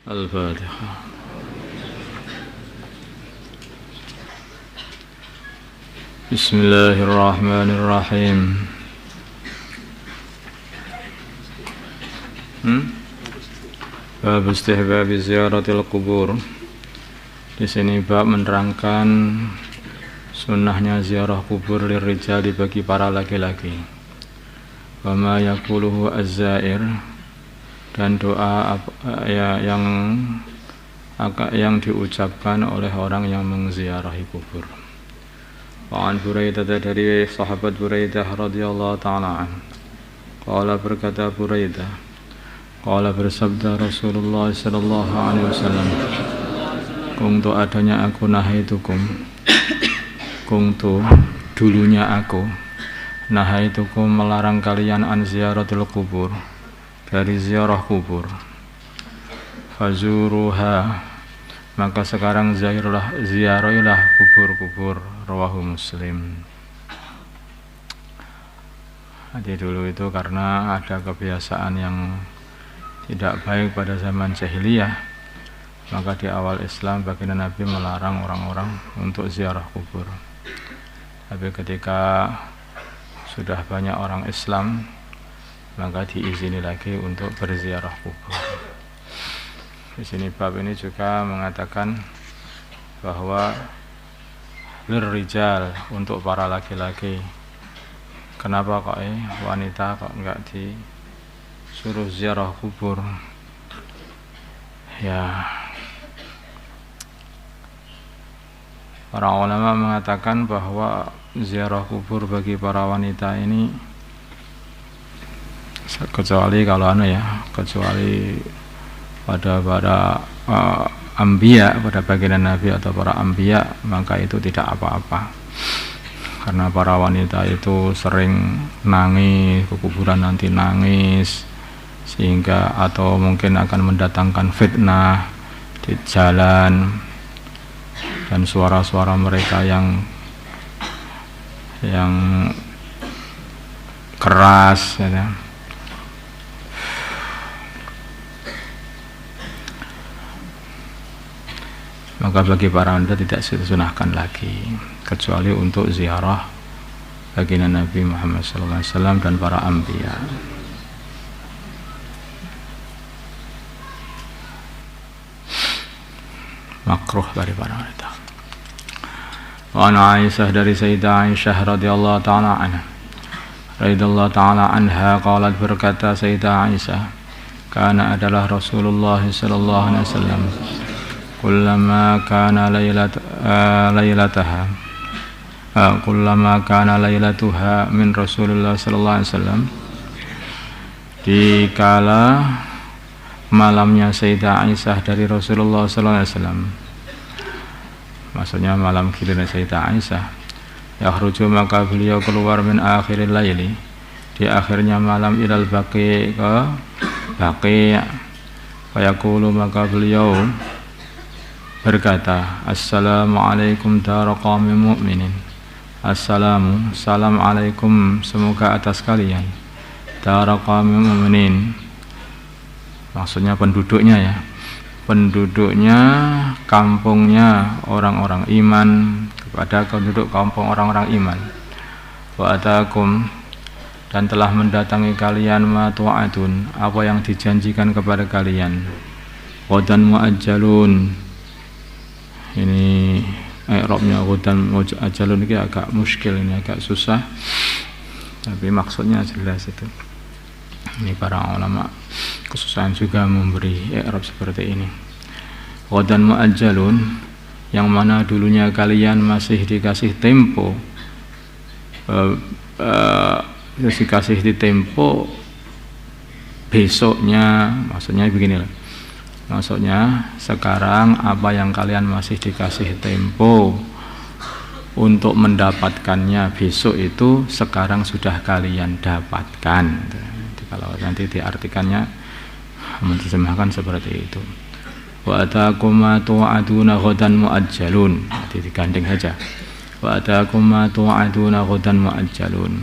Al-Fatihah. Bismillahirrahmanirrahim. Bab istihbab ziyaratil qubur. Di sini bab menerangkan sunnahnya ziarah kubur lirijali bagi para laki-laki. Wa ma yaquluhu az-zair, dan doa yang diucapkan oleh orang yang mengziarahi kubur. Wa an Buraidah, dari sahabat Buraidah radhiyallahu ta'ala an. Qala, berkata Buraidah, qala, bersabda Rasulullah sallallahu alaihi wasallam, kuntu, adanya aku, nahaitukum, kuntu, dulunya aku, nahaitukum, melarang kalian, an ziyaratul kubur, dari ziarah kubur. Fazuruha, maka sekarang ziarahilah kubur-kubur. Rawahu Muslim. Jadi dulu itu karena ada kebiasaan yang tidak baik pada zaman jahiliyah, maka di awal Islam baginda Nabi melarang orang-orang untuk ziarah kubur. Tapi ketika sudah banyak orang Islam, maka diizini lagi untuk berziarah kubur. Di sini bab ini juga mengatakan bahwa lirijal, untuk para laki-laki. Kenapa kok wanita kok enggak disuruh ziarah kubur? Ya, para ulama mengatakan bahwa ziarah kubur bagi para wanita ini, kecuali kalau kecuali pada anbiya, pada baginda Nabi atau para anbiya, maka itu tidak apa-apa. Karena para wanita itu sering nangis, ke kuburan nanti nangis, sehingga atau mungkin akan mendatangkan fitnah di jalan, dan suara-suara mereka yang keras, ya. Maka bagi para wanita tidak disunahkan lagi, kecuali untuk ziarah baginda Nabi Muhammad SAW dan para anbiya. Makruh bagi para wanita. Wa an Aisyah, dari Sayyidah Aisyah radhiyallahu ta'ala anha, qalat, berkata Sayyidah Aisyah, kana, adalah Rasulullah sallallahu alaihi wasallam, kullama kana lailatuha min Rasulullah sallallahu alaihi wasallam, dikala malamnya Sayyidah Aisyah dari Rasulullah sallallahu alaihi wasallam, maksudnya malam giliran Sayyidah Aisyah, yakhruju, maka beliau keluar, min akhiril laili, di akhirnya malam, ilal baqi, ke baqi, fayaqulu, maka beliau berkata, assalamualaikum dara qaumin mu'minin, assalamu, salam alaikum, semoga atas kalian, dara qaumin mu'minin, maksudnya penduduknya, ya, penduduknya, kampungnya orang-orang iman, kepada penduduk kampung orang-orang iman. Wa atakum, dan telah mendatangi kalian, ma tu'adun, apa yang dijanjikan kepada kalian. Ghadan mu'ajjalun, ini i'rabnya ghadan mu'ajjalun ini agak muskil, ini agak susah, tapi maksudnya jelas itu. Ini para ulama kesusahan juga memberi i'rab seperti ini. Ghadan mu'ajjalun, yang mana dulunya kalian masih dikasih tempo, dikasih di tempo besoknya, maksudnya beginilah. Maksudnya sekarang apa yang kalian masih dikasih tempo untuk mendapatkannya besok itu sekarang sudah kalian dapatkan. Kalau nanti diartikannya, menerjemahkan seperti itu. Wa ataakum ma tu'aduna ghadan mu'ajjalun, nanti digandeng saja. Wa ataakum ma tu'aduna ghadan mu'ajjalun,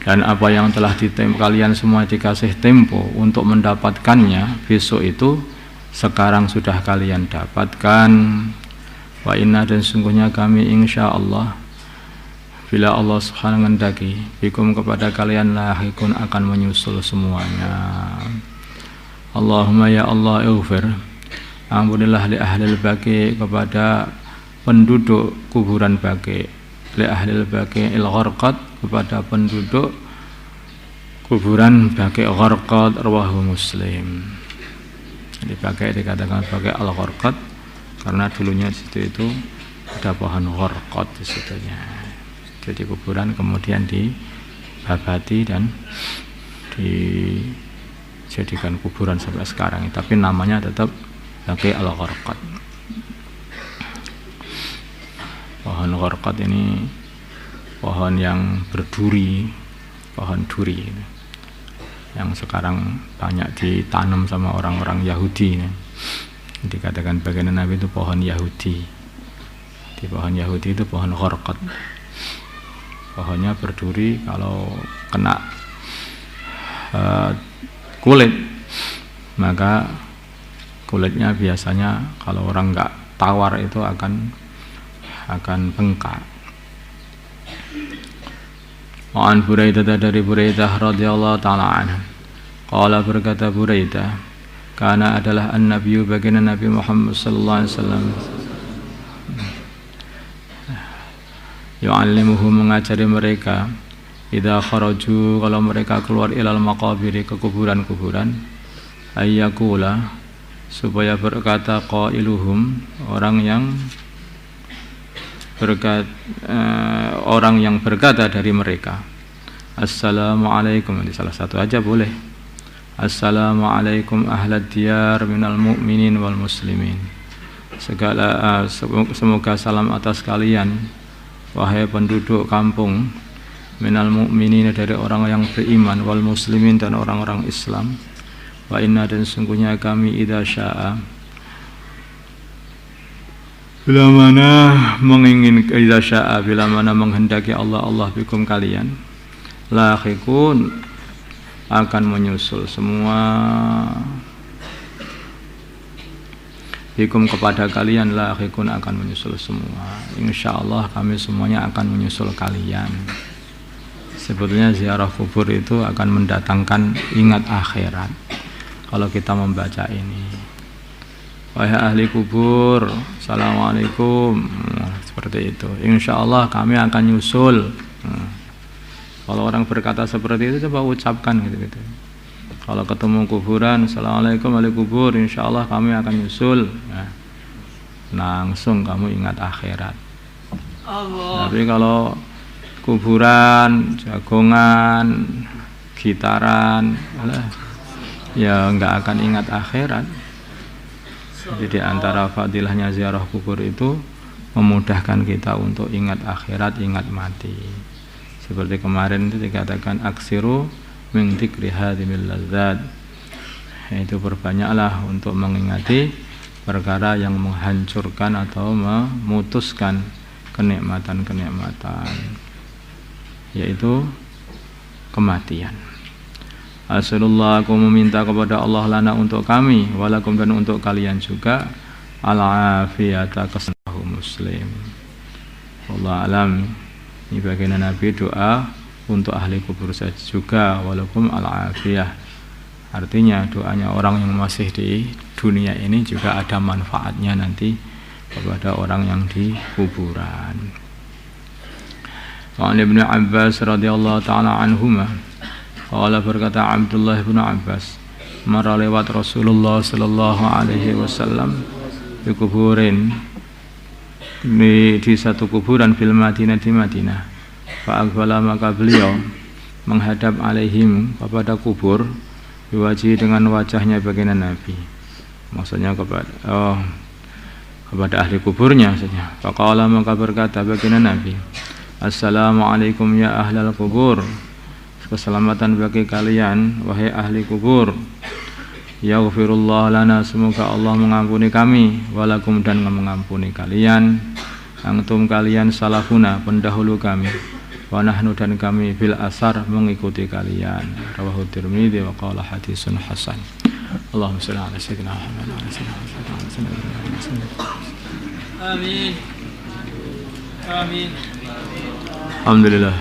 dan apa yang telah kalian semua dikasih tempo untuk mendapatkannya besok itu sekarang sudah kalian dapatkan. Wa inna dan sungguhnya kami insyaallah bila Allah Subhanahu menghendaki bikum kepada kalian lahiqun akan menyusul semuanya. Allahumma ya Allah ighfir, ampunilah li ahlil baqi kepada penduduk kuburan baqi, li ahlil baqi il gharqad kepada penduduk kuburan baqi gharqad, rawahu Muslim. Jadi baqi dikatakan baqi al gharqad karena dulunya di situ itu ada pohon gharqad di situnya. Jadi kuburan kemudian dibabati dan dijadikan kuburan sampai sekarang. Tapi namanya tetap baqi al gharqad. Pohon gharqad ini pohon yang berduri, pohon duri yang sekarang banyak ditanam sama orang-orang Yahudi. Dikatakan bagian Nabi itu pohon Yahudi. Di pohon Yahudi itu pohon gharqad. Pohonnya berduri, kalau kena kulit maka kulitnya biasanya kalau orang nggak tawar itu akan bengkak. Wa'an Buraidah dari Buraidah radhiyallahu ta'ala anhu qala berkata Buraidah, karena adalah an-nabiyyu baginda Nabi Muhammad sallallahu alaihi wasallam yu'allimuhu mengajari mereka idza kharaju kalau mereka keluar ilal maqabiri ke kuburan-kuburan ayyakula supaya berkata qailuhum orang yang berkata dari mereka assalamualaikum, ini salah satu aja boleh, assalamualaikum ahlad diyar minal mu'minin wal muslimin, semoga salam atas kalian wahai penduduk kampung, minal mu'minin dari orang yang beriman, wal muslimin dan orang-orang Islam. Wa inna dan sungguhnya kami idza syaa bila mana menginginkan, idza syaa bila mana menghendaki Allah bikum kalian, lahiqun akan menyusul semua, bikum kepada kalian, lahiqun akan menyusul semua. Insyaallah kami semuanya akan menyusul kalian. Sebetulnya ziarah kubur itu akan mendatangkan ingat akhirat. Kalau kita membaca ini, wahai ahli kubur, assalamualaikum, seperti itu. Insyaallah kami akan nyusul. Kalau orang berkata seperti itu, coba ucapkan gitu. Kalau ketemu kuburan, assalamualaikum ahli kubur, insyaallah kami akan nyusul. Langsung kamu ingat akhirat. Allah. Tapi kalau kuburan, jagongan, gitaran, ya enggak akan ingat akhirat. Jadi di antara fadilahnya ziarah kubur itu memudahkan kita untuk ingat akhirat, ingat mati. Seperti kemarin itu dikatakan aksiru min dzikri hadimil ladzat. Itu perbanyaklah untuk mengingati perkara yang menghancurkan atau memutuskan kenikmatan-kenikmatan, yaitu kematian. Asallallahu, aku meminta kepada Allah lana untuk kami, walakum dan untuk kalian juga, al-afiyata kesenangan Muslim. Wallahu alam. Ini bagian Nabi doa untuk ahli kubur saja juga, walakum al-afiyah. Artinya doanya orang yang masih di dunia ini juga ada manfaatnya nanti kepada orang yang di kuburan. Wa Ibnu Abbas radhiyallahu taala anhuma qala berkata Abdullah bin Abbas, mara lewat Rasulullah sallallahu alaihi wasallam di kuburin di satu kuburan fil Madinah di Madinah. Fa aqbala maka beliau menghadap alaihim kepada kubur diwaji dengan wajahnya baginda Nabi. Maksudnya kepada ahli kuburnya maksudnya. Faqala maka berkata baginda Nabi, assalamualaikum ya ahlal kubur, keselamatan bagi kalian wahai ahli kubur. Yaghfirullah lana, semoga Allah mengampuni kami, walakum dan mengampuni kalian. Antum kalian salafuna, pendahulu kami, wa nahnu dan kami bil asar mengikuti kalian. Rawahu Tirmidzi wa qala hadisun hasan. Allahumma shalli ala sayyidina Muhammad wa ala sayyidina Amin. Amin. Alhamdulillah.